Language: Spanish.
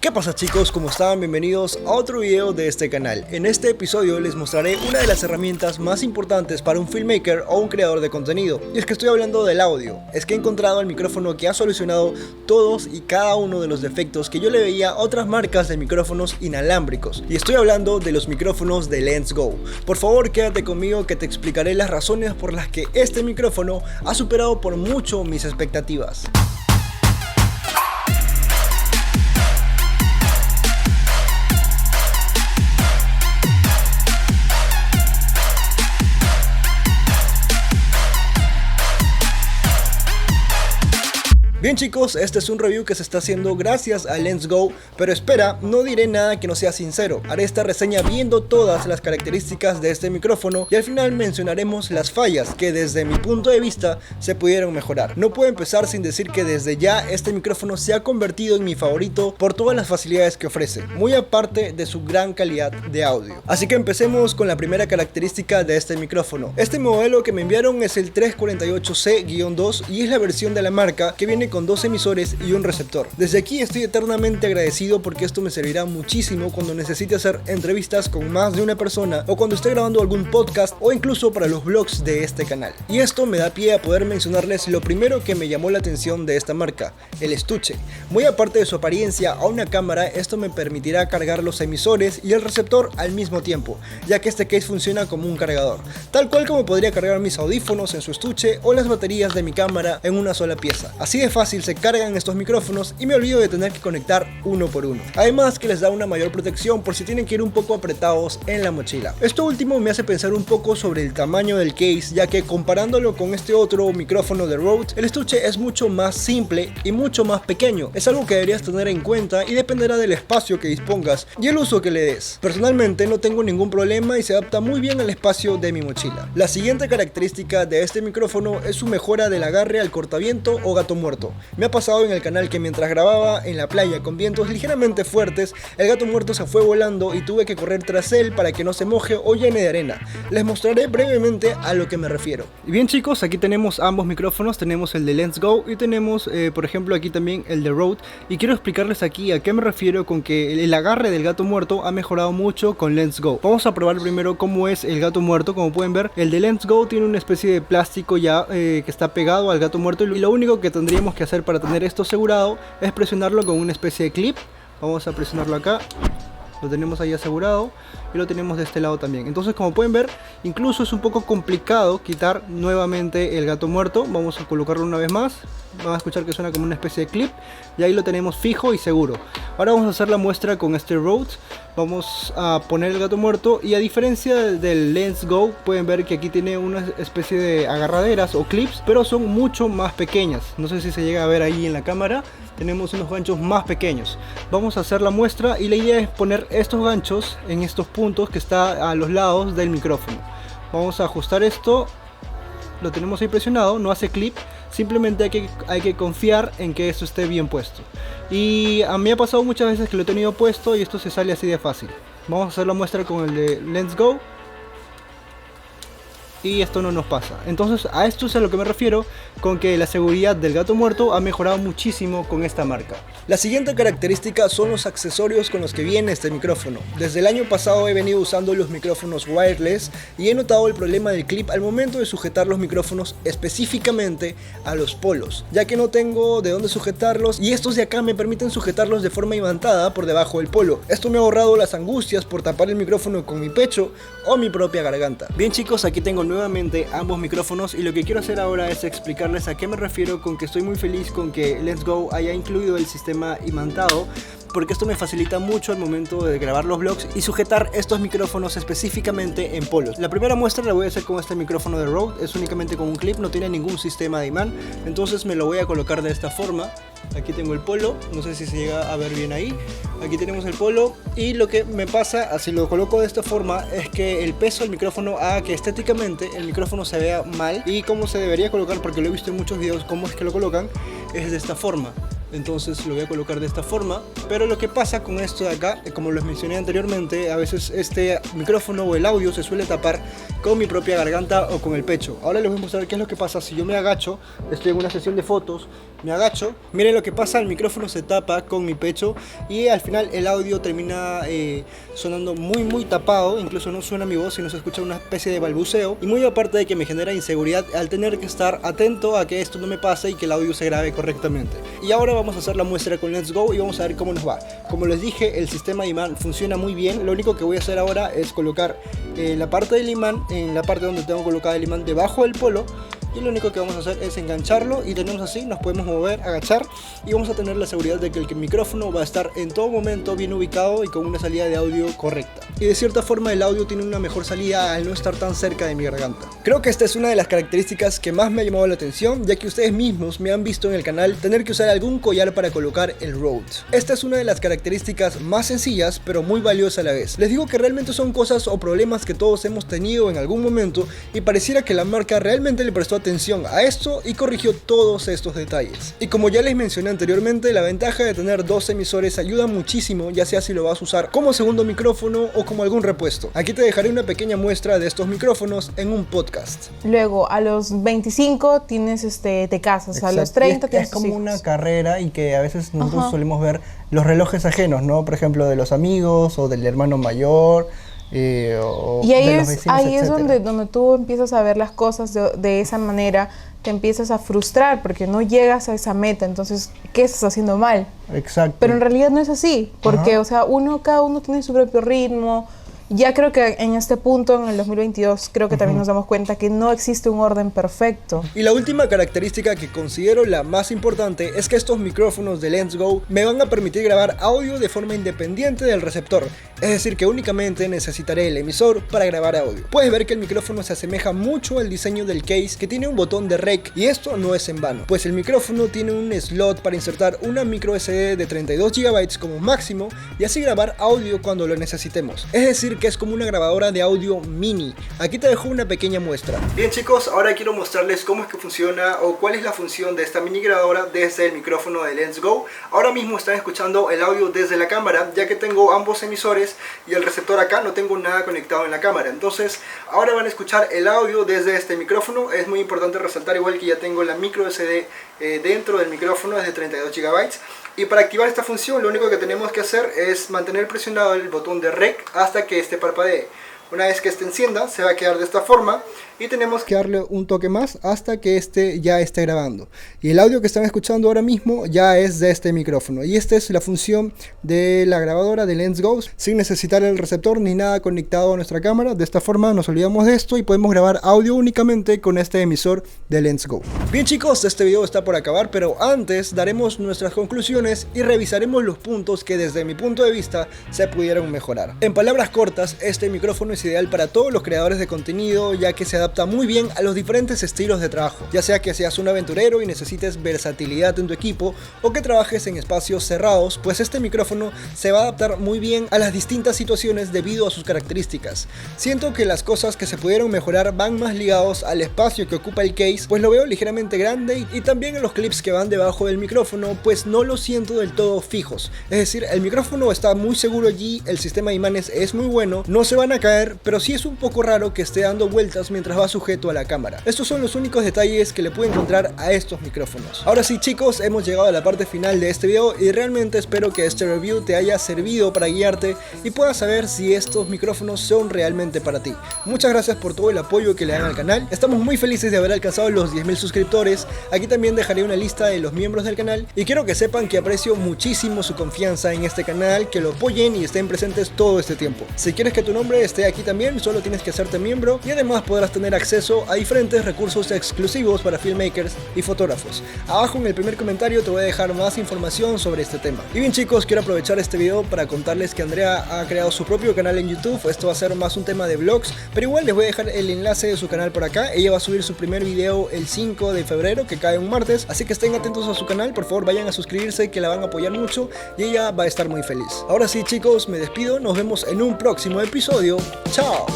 ¿Qué pasa chicos? ¿Cómo están? Bienvenidos a otro video de este canal. En este episodio les mostraré una de las herramientas más importantes para un filmmaker o un creador de contenido. Y es que estoy hablando del audio. Es que he encontrado el micrófono que ha solucionado todos y cada uno de los defectos que yo le veía a otras marcas de micrófonos inalámbricos. Y estoy hablando de los micrófonos de LensGo. Por favor quédate conmigo que te explicaré las razones por las que este micrófono ha superado por mucho mis expectativas. Bien chicos, este es un review que se está haciendo gracias a LensGo, pero espera, no diré nada que no sea sincero. Haré esta reseña viendo todas las características de este micrófono y al final mencionaremos las fallas que desde mi punto de vista se pudieron mejorar. No puedo empezar sin decir que desde ya este micrófono se ha convertido en mi favorito por todas las facilidades que ofrece, muy aparte de su gran calidad de audio. Así que empecemos con la primera característica de este micrófono. Este modelo que me enviaron es el 348C-2 y es la versión de la marca que viene con dos emisores y un receptor. Desde aquí estoy eternamente agradecido porque esto me servirá muchísimo cuando necesite hacer entrevistas con más de una persona o cuando esté grabando algún podcast o incluso para los vlogs de este canal. Y esto me da pie a poder mencionarles lo primero que me llamó la atención de esta marca, el estuche. Muy aparte de su apariencia a una cámara, esto me permitirá cargar los emisores y el receptor al mismo tiempo, ya que este case funciona como un cargador, tal cual como podría cargar mis audífonos en su estuche o las baterías de mi cámara en una sola pieza. Así de fácil se cargan estos micrófonos y me olvido de tener que conectar uno por uno. Además que les da una mayor protección por si tienen que ir un poco apretados en la mochila. Esto último me hace pensar un poco sobre el tamaño del case, ya que comparándolo con este otro micrófono de Rode, el estuche es mucho más simple y mucho más pequeño. Es algo que deberías tener en cuenta y dependerá del espacio que dispongas y el uso que le des. Personalmente no tengo ningún problema y se adapta muy bien al espacio de mi mochila. La siguiente característica de este micrófono es su mejora del agarre al cortaviento o gato muerto. Me ha pasado en el canal que mientras grababa en la playa con vientos ligeramente fuertes, el gato muerto se fue volando y tuve que correr tras él para que no se moje o llene de arena. Les mostraré brevemente a lo que me refiero. Y bien chicos, aquí tenemos ambos micrófonos, tenemos el de LensGo y tenemos por ejemplo aquí también el de Rode, y quiero explicarles aquí a qué me refiero con que el agarre del gato muerto ha mejorado mucho con LensGo. Vamos a probar primero cómo es el gato muerto. Como pueden ver, el de LensGo tiene una especie de plástico ya que está pegado al gato muerto, y lo único que tendríamos que hacer para tener esto asegurado es presionarlo con una especie de clip. Vamos a presionarlo acá, lo tenemos ahí asegurado y lo tenemos de este lado también. Entonces, como pueden ver, incluso es un poco complicado quitar nuevamente el gato muerto. Vamos a colocarlo una vez más, van a escuchar que suena como una especie de clip y ahí lo tenemos fijo y seguro. Ahora vamos a hacer la muestra con este Rode. Vamos a poner el gato muerto y a diferencia del LensGo, pueden ver que aquí tiene una especie de agarraderas o clips, pero son mucho más pequeñas. No sé si se llega a ver ahí en la cámara, tenemos unos ganchos más pequeños. Vamos a hacer la muestra y la idea es poner estos ganchos en estos puntos que está a los lados del micrófono. Vamos a ajustar esto, lo tenemos ahí presionado, no hace clip. Simplemente hay que confiar en que esto esté bien puesto. Y a mí ha pasado muchas veces que lo he tenido puesto y esto se sale así de fácil. Vamos a hacer la muestra con el de LensGo y esto no nos pasa. Entonces a esto es a lo que me refiero con que la seguridad del gato muerto ha mejorado muchísimo con esta marca. La siguiente característica son los accesorios con los que viene este micrófono. Desde el año pasado he venido usando los micrófonos wireless y he notado el problema del clip al momento de sujetar los micrófonos, específicamente a los polos, ya que no tengo de dónde sujetarlos y estos de acá me permiten sujetarlos de forma imantada por debajo del polo. Esto me ha ahorrado las angustias por tapar el micrófono con mi pecho o mi propia garganta. Bien chicos, aquí tengo nuevamente ambos micrófonos y lo que quiero hacer ahora es explicarles a qué me refiero con que estoy muy feliz con que LensGo haya incluido el sistema imantado, porque esto me facilita mucho al momento de grabar los vlogs y sujetar estos micrófonos específicamente en polos. La primera muestra la voy a hacer con este micrófono de Rode, es únicamente con un clip, no tiene ningún sistema de imán, entonces me lo voy a colocar de esta forma. Aquí tengo el polo, no sé si se llega a ver bien ahí. Aquí tenemos el polo y lo que me pasa, así lo coloco de esta forma, es que el peso del micrófono haga que estéticamente el micrófono se vea mal, y como se debería colocar, porque lo he visto en muchos videos cómo es que lo colocan, es de esta forma. entonces lo voy a colocar de esta forma. Pero lo que pasa con esto de acá, como les mencioné anteriormente, a veces este micrófono o el audio se suele tapar con mi propia garganta o con el pecho. Ahora les voy a mostrar qué es lo que pasa si yo me agacho. Estoy en una sesión de fotos, me agacho, miren lo que pasa, el micrófono se tapa con mi pecho y al final el audio termina sonando muy tapado, incluso no suena mi voz, sino se escucha una especie de balbuceo, y muy aparte de que me genera inseguridad al tener que estar atento a que esto no me pase y que el audio se grabe correctamente. Y ahora vamos a hacer la muestra con Let's Go y vamos a ver cómo nos va. Como les dije, el sistema de imán funciona muy bien. Lo único que voy a hacer ahora es colocar la parte del imán, en la parte donde tengo colocado el imán debajo del polo, y lo único que vamos a hacer es engancharlo y tenemos así, nos podemos mover, agachar y vamos a tener la seguridad de que el micrófono va a estar en todo momento bien ubicado y con una salida de audio correcta. Y de cierta forma el audio tiene una mejor salida al no estar tan cerca de mi garganta. Creo que esta es una de las características que más me ha llamado la atención, ya que ustedes mismos me han visto en el canal tener que usar algún collar para colocar el Rode. Esta es una de las características más sencillas pero muy valiosa a la vez. Les digo que realmente son cosas o problemas que todos hemos tenido en algún momento y pareciera que la marca realmente le prestó atención a esto y corrigió todos estos detalles. Y como ya les mencioné anteriormente, la ventaja de tener dos emisores ayuda muchísimo, ya sea si lo vas a usar como segundo micrófono o como algún repuesto. Aquí te dejaré una pequeña muestra de estos micrófonos en un podcast. Luego a los 25 tienes te casas. Exacto. A los 30 tienes es como hijos. Una carrera, y que a veces nosotros solemos ver los relojes ajenos, ¿no? Por ejemplo, de los amigos o del hermano mayor. Y ahí es donde tú empiezas a ver las cosas de esa manera, te empiezas a frustrar porque no llegas a esa meta. Entonces, ¿qué estás haciendo mal? Exacto. Pero en realidad no es así, porque o sea, cada uno tiene su propio ritmo. Ya creo que en este punto, en el 2022, creo que también nos damos cuenta que no existe un orden perfecto. Y la última característica que considero la más importante es que estos micrófonos de Let's Go me van a permitir grabar audio de forma independiente del receptor. Es decir, que únicamente necesitaré el emisor para grabar audio. Puedes ver que el micrófono se asemeja mucho al diseño del case, que tiene un botón de rec, y esto no es en vano, pues el micrófono tiene un slot para insertar una micro SD de 32 GB como máximo y así grabar audio cuando lo necesitemos. Es decir, que es como una grabadora de audio mini. Aquí te dejo una pequeña muestra. Bien chicos, ahora quiero mostrarles cómo es que funciona o cuál es la función de esta mini grabadora desde el micrófono de Let's Go. Ahora mismo están escuchando el audio desde la cámara, ya que tengo ambos emisores y el receptor acá, no tengo nada conectado en la cámara. Entonces ahora van a escuchar el audio desde este micrófono. Es muy importante resaltar igual que ya tengo la micro SD dentro del micrófono, es de 32 GB. Y para activar esta función lo único que tenemos que hacer es mantener presionado el botón de rec hasta que este parpadee. Una vez que este encienda, se va a quedar de esta forma y tenemos que darle un toque más hasta que este ya esté grabando. Y el audio que están escuchando ahora mismo ya es de este micrófono. Y esta es la función de la grabadora de Let's Go, sin necesitar el receptor ni nada conectado a nuestra cámara. De esta forma nos olvidamos de esto y podemos grabar audio únicamente con este emisor de Let's Go. Bien chicos, este video está por acabar, pero antes daremos nuestras conclusiones y revisaremos los puntos que desde mi punto de vista se pudieron mejorar. En palabras cortas, este micrófono es ideal para todos los creadores de contenido, ya que se adapta muy bien a los diferentes estilos de trabajo, ya sea que seas un aventurero y necesites versatilidad en tu equipo o que trabajes en espacios cerrados, pues este micrófono se va a adaptar muy bien a las distintas situaciones debido a sus características. Siento que las cosas que se pudieron mejorar van más ligados al espacio que ocupa el case, pues lo veo ligeramente grande, y también en los clips que van debajo del micrófono, pues no los siento del todo fijos. Es decir, el micrófono está muy seguro allí, el sistema de imanes es muy bueno, no se van a caer, pero sí es un poco raro que esté dando vueltas mientras va sujeto a la cámara. Estos son los únicos detalles que le puedo encontrar a estos micrófonos. Ahora sí chicos, hemos llegado a la parte final de este video y realmente espero que este review te haya servido para guiarte y puedas saber si estos micrófonos son realmente para ti. Muchas gracias por todo el apoyo que le dan al canal. Estamos muy felices de haber alcanzado los 10.000 suscriptores. Aquí también dejaré una lista de los miembros del canal y quiero que sepan que aprecio muchísimo su confianza en este canal, que lo apoyen y estén presentes todo este tiempo. Si quieres que tu nombre esté aquí también, solo tienes que hacerte miembro y además podrás tener acceso a diferentes recursos exclusivos para filmmakers y fotógrafos. Abajo en el primer comentario te voy a dejar más información sobre este tema. Y bien chicos, quiero aprovechar este video para contarles que Andrea ha creado su propio canal en YouTube. Esto va a ser más un tema de vlogs, pero igual les voy a dejar el enlace de su canal por acá. Ella va a subir su primer video el 5 de febrero, que cae un martes, así que estén atentos a su canal, por favor vayan a suscribirse, que la van a apoyar mucho y ella va a estar muy feliz. Ahora sí chicos, me despido, nos vemos en un próximo episodio. ¡Chao!